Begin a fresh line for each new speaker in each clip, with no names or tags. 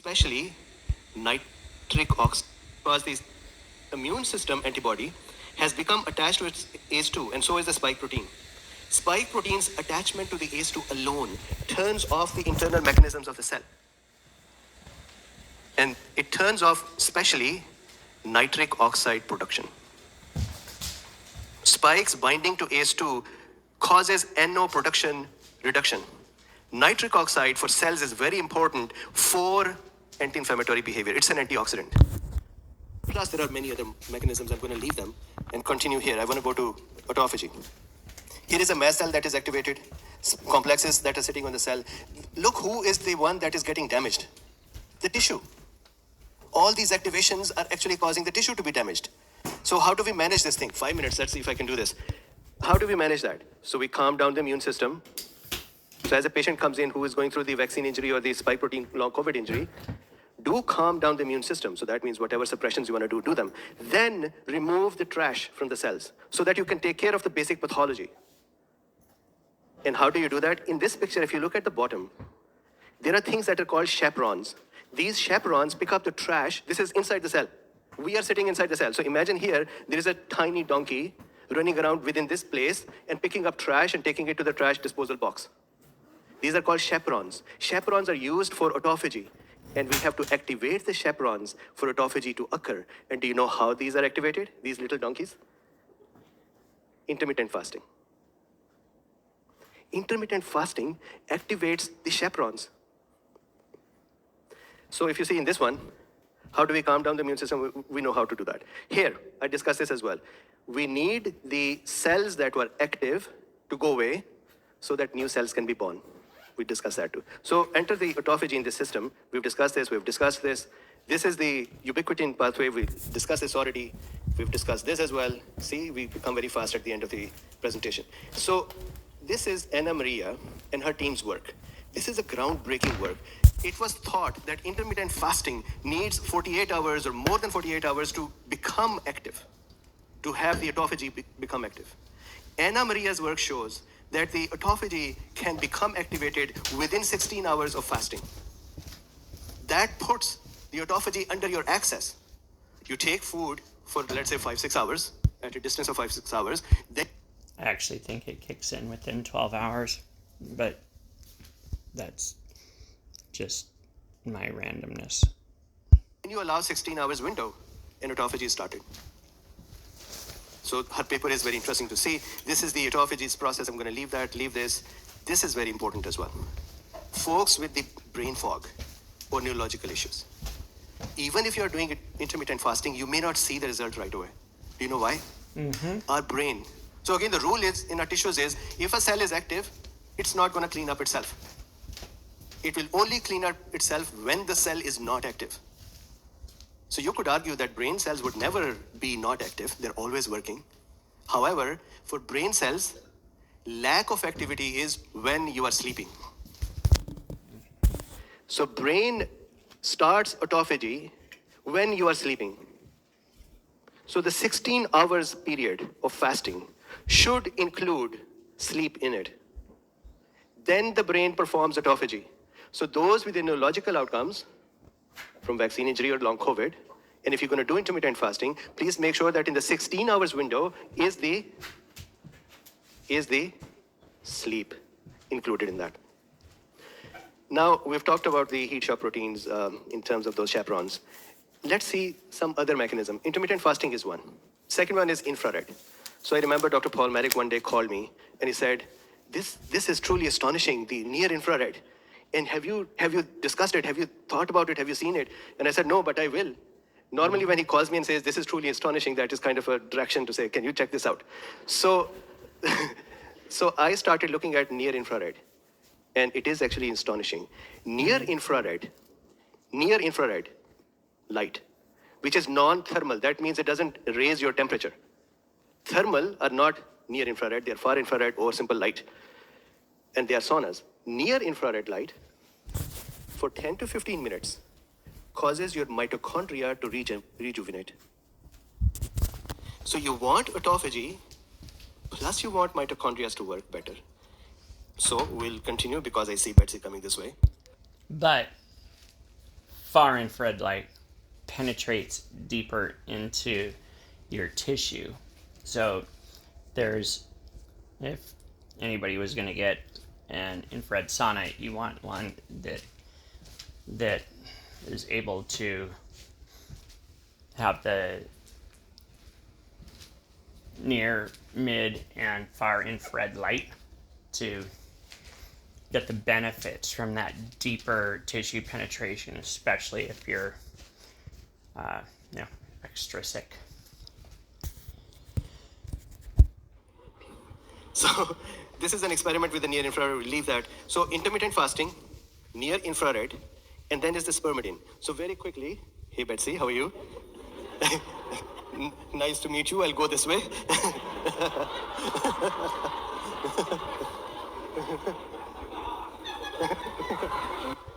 especially nitric oxide, because the immune system antibody has become attached to its ACE2, and so is the spike protein. Spike protein's attachment to the ACE2 alone turns off the internal mechanisms of the cell. And it turns off especially nitric oxide production. Spikes binding to ACE2 causes NO production reduction. Nitric oxide for cells is very important for anti-inflammatory behavior. It's an antioxidant. Plus, there are many other mechanisms. I'm going to leave them and continue here. I want to go to autophagy. Here is a mast cell that is activated, complexes that are sitting on the cell. Look who is the one that is getting damaged. The tissue. All these activations are actually causing the tissue to be damaged. So how do we manage this thing? 5 minutes, let's see if I can do this. How do we manage that? So we calm down the immune system. So as a patient comes in who is going through the vaccine injury or the spike protein long COVID injury, do calm down the immune system. So that means whatever suppressions you want to do them. Then remove the trash from the cells so that you can take care of the basic pathology. And how do you do that? In this picture, if you look at the bottom, there are things that are called chaperones. These chaperones pick up the trash. This is inside the cell. We are sitting inside the cell. So imagine here, there is a tiny donkey running around within this place and picking up trash and taking it to the trash disposal box. These are called chaperones. Chaperones are used for autophagy. And we have to activate the chaperones for autophagy to occur. And do you know how these are activated, these little donkeys? Intermittent fasting. Intermittent fasting activates the chaperones. So if you see in this one, how do we calm down the immune system? We know how to do that. Here, I discussed this as well. We need the cells that were active to go away so that new cells can be born. We discussed that too. So enter the autophagy in this system. We've discussed this, we've discussed this. This is the ubiquitin pathway. We discussed this already. We've discussed this as well. See, we become very fast at the end of the presentation. So this is Anna Maria and her team's work. This is a groundbreaking work. It was thought that intermittent fasting needs 48 hours or more than 48 hours to become active, to have the autophagy become active. Anna Maria's work shows that the autophagy can become activated within 16 hours of fasting. That puts the autophagy under your access. You take food for, let's say, 5-6 hours, at a distance of 5-6 hours, then
I actually think it kicks in within 12 hours, but that's just my randomness.
you allow 16 hours window and autophagy is started. So her paper is very interesting to see. This is the autophagy's process. I'm going to leave that, leave this. This is very important as well. Folks with the brain fog or neurological issues, even if you're doing intermittent fasting, you may not see the result right away. Do you know why? Our brain. So again, the rule is in our tissues is if a cell is active, it's not going to clean up itself. It will only clean up itself when the cell is not active. So you could argue that brain cells would never be not active. They're always working. However, for brain cells, lack of activity is when you are sleeping. So brain starts autophagy when you are sleeping. So the 16 hours period of fasting should include sleep in it. Then the brain performs autophagy. So those with the neurological outcomes from vaccine injury or long COVID, and if you're going to do intermittent fasting, please make sure that in the 16 hours window is the sleep included in that. Now, we've talked about the heat shock proteins in terms of those chaperones. Let's see some other mechanism. Intermittent fasting is one. Second one is infrared. So I remember Dr. Paul Merrick one day called me and he said, this is truly astonishing, the near infrared. And have you discussed it? Have you thought about it? Have you seen it? And I said, no, but I will. Normally when he calls me and says, this is truly astonishing, that is kind of a direction to say, can you check this out? So, so I started looking at near infrared. And it is actually astonishing. Near infrared light, which is non-thermal. That means it doesn't raise your temperature. Thermal are not near infrared, they are far infrared or simple light. And they are saunas. Near infrared light, for 10 to 15 minutes, causes your mitochondria to rejuvenate. So you want autophagy, plus you want mitochondria to work better. So we'll continue because I see Betsy coming this way.
But far infrared light penetrates deeper into your tissue. So there's, if anybody was going to get an infrared sauna, you want one that is able to have the near, mid, and far infrared light to get the benefits from that deeper tissue penetration, especially if you're extra sick.
So this is an experiment with the near infrared. We'll leave that. So intermittent fasting, near infrared, and then there's the spermidine. So very quickly, hey Betsy, how are you? Nice to meet you. I'll go this way.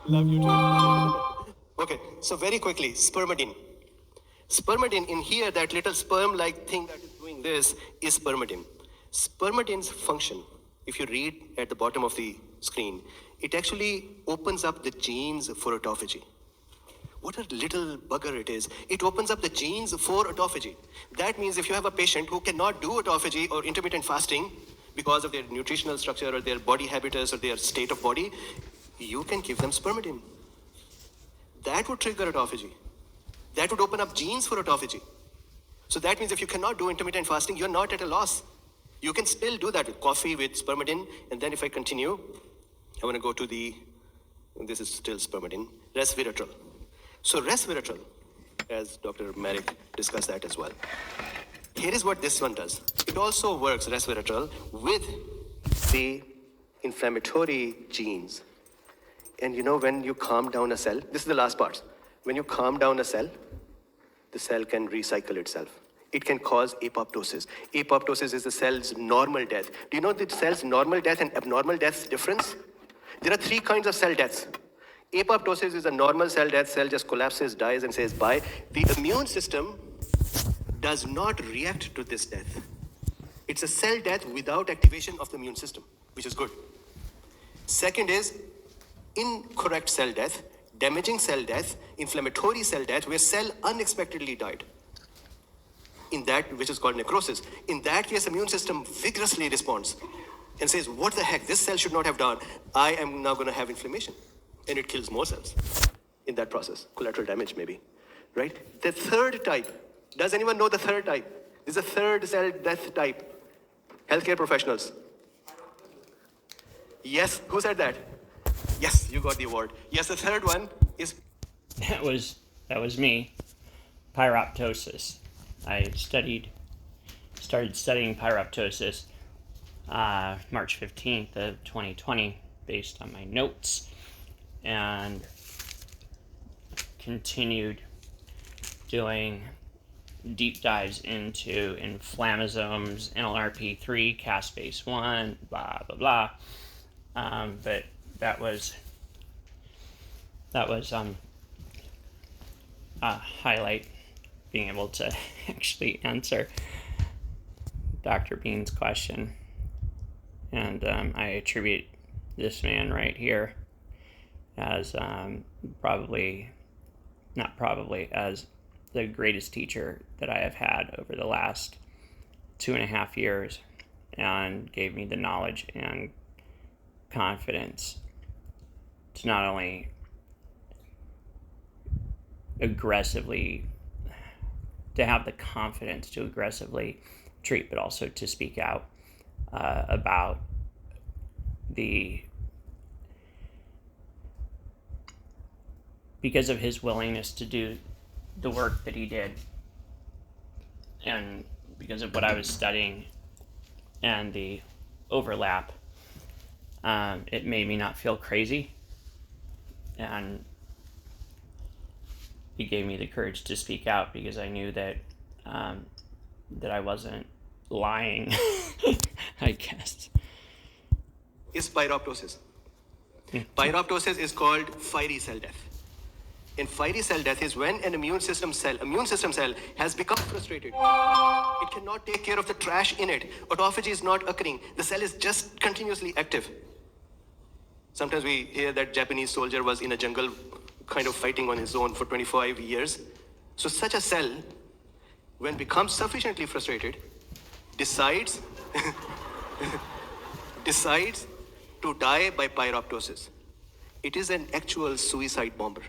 Love you too. Okay, so very quickly, spermidine. Spermidine in here, that little sperm-like thing that is doing this is spermidine. Spermidine's function, if you read at the bottom of the screen, it actually opens up the genes for autophagy. What a little bugger it is. It opens up the genes for autophagy. That means if you have a patient who cannot do autophagy or intermittent fasting because of their nutritional structure or their body habitus or their state of body, you can give them spermidine. That would trigger autophagy. That would open up genes for autophagy. So that means if you cannot do intermittent fasting, you're not at a loss. You can still do that with coffee, with spermidine. And then if I continue, I want to go to this is still spermidine, resveratrol. So resveratrol, as Dr. Merrick discussed that as well. Here is what this one does. It also works, resveratrol, with the inflammatory genes. And you know, when you calm down a cell, this is the last part. When you calm down a cell, the cell can recycle itself. It can cause apoptosis. Apoptosis is the cell's normal death. Do you know the cell's normal death and abnormal death's difference? There are 3 kinds of cell deaths. Apoptosis is a normal cell death. Cell just collapses, dies, and says bye. The immune system does not react to this death. It's a cell death without activation of the immune system, which is good. Second is incorrect cell death, damaging cell death, inflammatory cell death, where cell unexpectedly died. In that, which is called necrosis. In that case, immune system vigorously responds and says, what the heck, this cell should not have done. I am now going to have inflammation. And it kills more cells in that process. Collateral damage, maybe. Right? The third type. Does anyone know the third type? This is a third cell death type. Healthcare professionals. Yes, who said that? Yes, you got the award. Yes, the third one is...
That was me. Pyroptosis. I started studying pyroptosis March 15th of 2020 based on my notes, and continued doing deep dives into inflammasomes, NLRP3, caspase-1, blah blah blah. But that was a highlight, being able to actually answer Dr. Bean's question. And I attribute this man right here as as the greatest teacher that I have had over the last 2.5 years, and gave me the knowledge and confidence to not only to have the confidence to aggressively treat, but also to speak out about because of his willingness to do the work that he did, and because of what I was studying and the overlap, it made me not feel crazy, and he gave me the courage to speak out, because I knew that I wasn't lying. I guess.
Is pyroptosis. Pyroptosis is called fiery cell death. And fiery cell death is when an immune system cell has become frustrated. It cannot take care of the trash in it. Autophagy is not occurring. The cell is just continuously active. Sometimes we hear that Japanese soldier was in a jungle kind of fighting on his own for 25 years. So such a cell, when becomes sufficiently frustrated, decides decides to die by pyroptosis. It is an actual suicide bomber.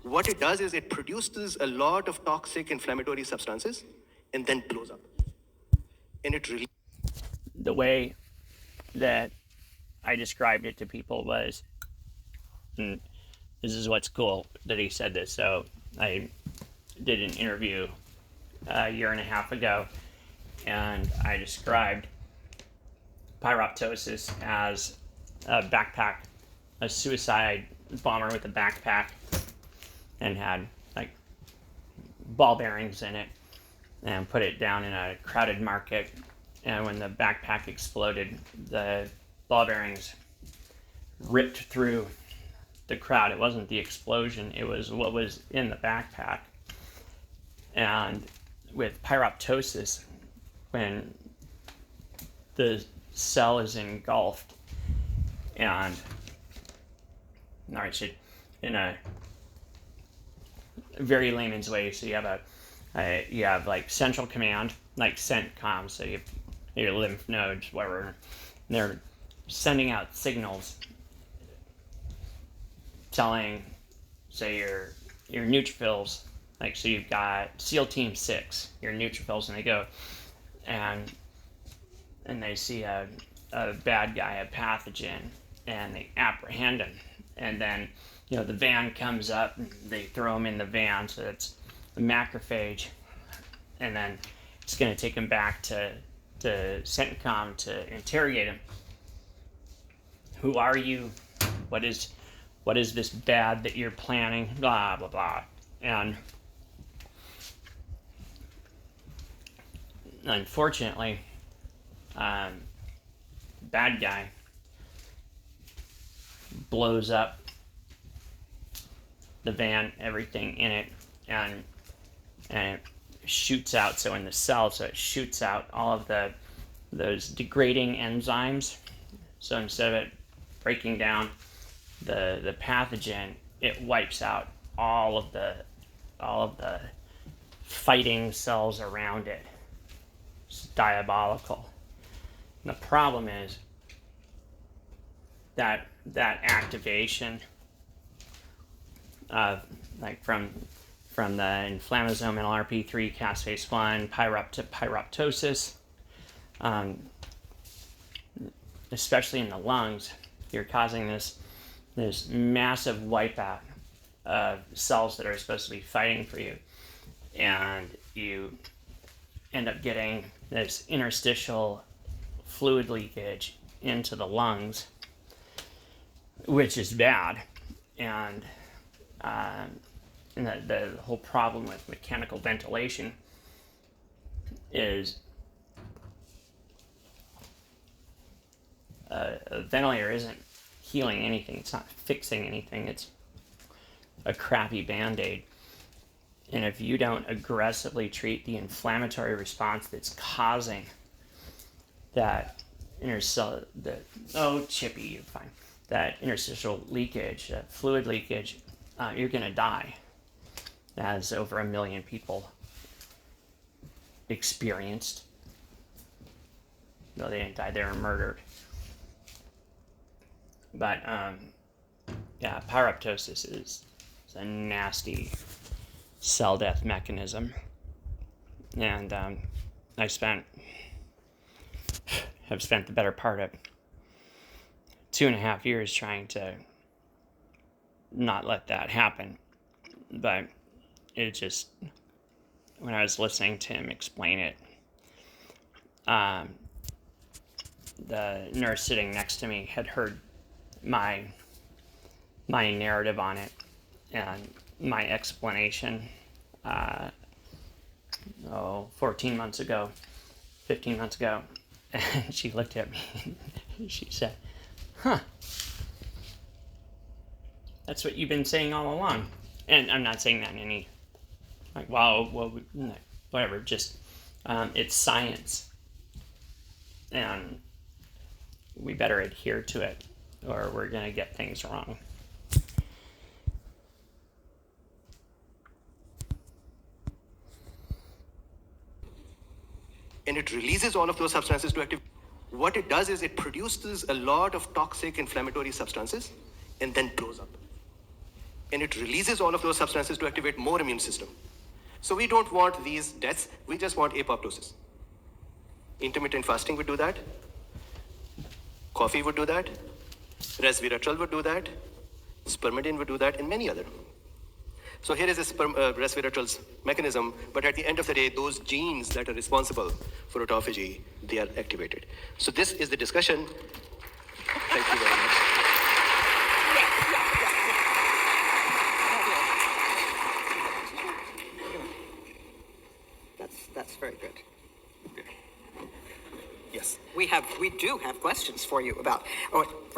What it does is it produces a lot of toxic inflammatory substances and then blows up. And it really
The way that I described it to people was, and this is what's cool that he said this. So I did an interview a year and a half ago, and I described pyroptosis as a backpack, a suicide bomber with a backpack, and had like ball bearings in it, and put it down in a crowded market. And when the backpack exploded, the ball bearings ripped through the crowd. It wasn't the explosion, it was what was in the backpack. And with pyroptosis, when the cell is engulfed, and in a very layman's way, so you have like central command, like CENTCOM, so you have your lymph nodes, whatever, and they're sending out signals telling, say, your neutrophils, like, so you've got SEAL Team 6, your neutrophils, and they go and they see a bad guy, a pathogen, and they apprehend him, and then the van comes up and they throw him in the van, so it's the macrophage, and then it's going to take him back to CENTCOM to interrogate him. Who are you? What is this bad that you're planning? Blah blah blah. And unfortunately, bad guy blows up the van, everything in it, and it shoots out. So in the cell, so it shoots out all of those degrading enzymes. So instead of it breaking down the pathogen, it wipes out all of the fighting cells around it. It's diabolical. And the problem is that activation of, like, from the inflammasome NLRP3 caspase 1 pyroptosis, especially in the lungs, you're causing this massive wipeout of cells that are supposed to be fighting for you, and you end up getting this interstitial fluid leakage into the lungs, which is bad. And the whole problem with mechanical ventilation is a ventilator isn't healing anything. It's not fixing anything. It's a crappy Band-Aid. And if you don't aggressively treat the inflammatory response that's causing that Chippy, you're fine. That interstitial leakage, that fluid leakage, you're going to die. As over 1 million people experienced. No, they didn't die, they were murdered. But, pyroptosis is a nasty cell death mechanism. And have spent the better part of 2.5 years trying to not let that happen. But it just, when I was listening to him explain it, the nurse sitting next to me had heard my narrative on it and my explanation 15 months ago, and she looked at me and she said, that's what you've been saying all along. And I'm not saying that in any, like, wow, well, whatever, just, it's science. And we better adhere to it, or we're going to get things wrong.
and it releases all of those substances to activate. What it does is it produces a lot of toxic inflammatory substances and then blows up. And it releases all of those substances to activate more immune system. So we don't want these deaths, we just want apoptosis. Intermittent fasting would do that. Coffee would do that. Resveratrol would do that. Spermidine would do that, and many other. So here is resveratrol's mechanism, but at the end of the day, those genes that are responsible for autophagy, they are activated. So this is the discussion. Thank you very much.
That's very good.
Yes.
We do have questions for you about,